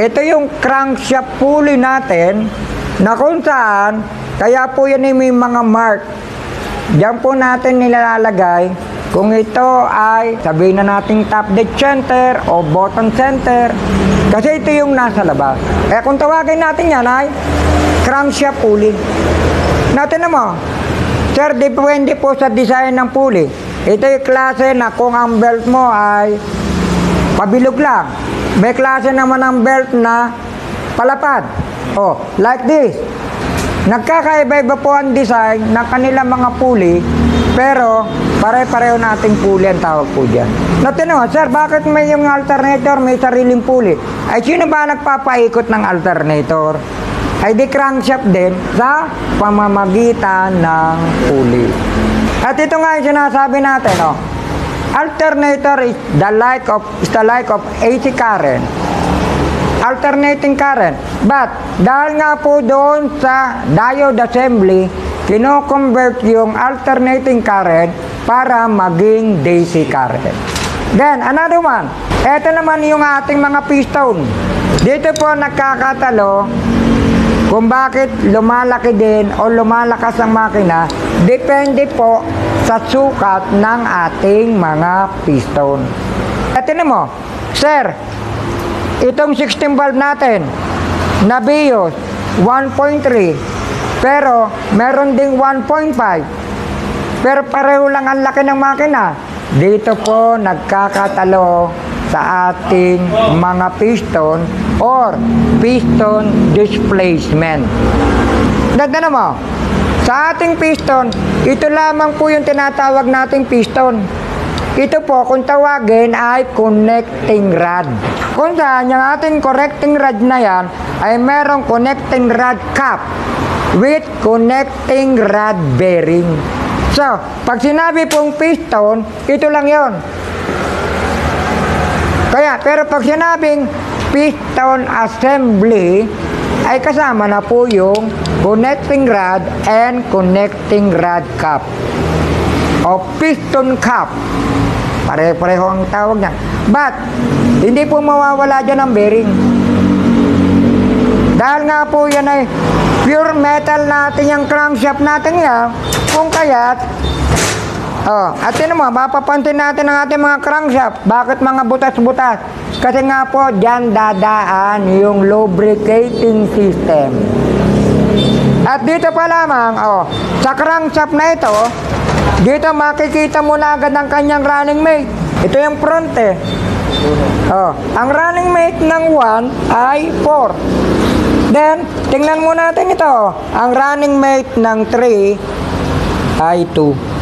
ito yung crankshaft pulley natin na kung saan, kaya po yan ay may mga mark. Diyan po natin nilalagay kung ito ay sabihin na natin top dead center o bottom center. Kasi ito yung nasa labas. Kaya kung tawagin natin yan ay crankshaft pulley. Natin mo, sir, depende po sa design ng pulley. Ito yung klase na kung ang belt mo ay pabilog lang. May klase naman ng belt na palapad. Oh, like this. Nagkakaiba-iba po ang design ng kanilang mga pulley, pero pare-pareho nating pulley ang tawag po dyan. Natin sir, bakit may yung alternator, may sariling pulley? Ay, sino ba nagpapaikot ng alternator? Ay, di crankshaft din sa pamamagitan ng pulley. At ito nga yung sinasabi natin, alternator is the like of AC current, alternating current. But dahil nga po doon sa diode assembly, kino-convert yung alternating current para maging DC current. Then another one, ito naman yung ating mga piston. Dito po nagkakatalo kung bakit lumalaki din o lumalakas ang makina, depende po sa sukat ng ating mga piston. At tinan mo, sir, itong 16 valve natin na BIOS 1.3, pero meron ding 1.5, pero pareho lang ang laki ng makina. Dito po nagkakatalo sa ating mga piston or piston displacement. Dagdagan mo, sa ating piston, ito lamang po yung tinatawag nating piston. Ito po, kung tawagin ay connecting rod. Kung saan yung ating connecting rod na yan ay merong connecting rod cap with connecting rod bearing. So, pag sinabi pong piston, ito lang yon. Kaya, pero pag sinabing piston assembly, ay kasama na po yung connecting rod and connecting rod cap o piston cap. Pare-pareho ang tawag niya. But, hindi po mawawala dyan ang bearing. Dahil nga po yan ay pure metal natin yung crankshaft natin yan. Kung kaya't, at yun mo, mapapansin natin ang ating mga crankshaft. Bakit mga butas-butas? Kasi nga po, dyan dadaan yung lubricating system. At dito pa lamang, sa crankshaft na ito, dito makikita mo na agad ang kanyang running mate. Ito yung front eh. Ang running mate ng 1 ay 4. Then, tingnan mo natin ito. Ang running mate ng 3 ay 2.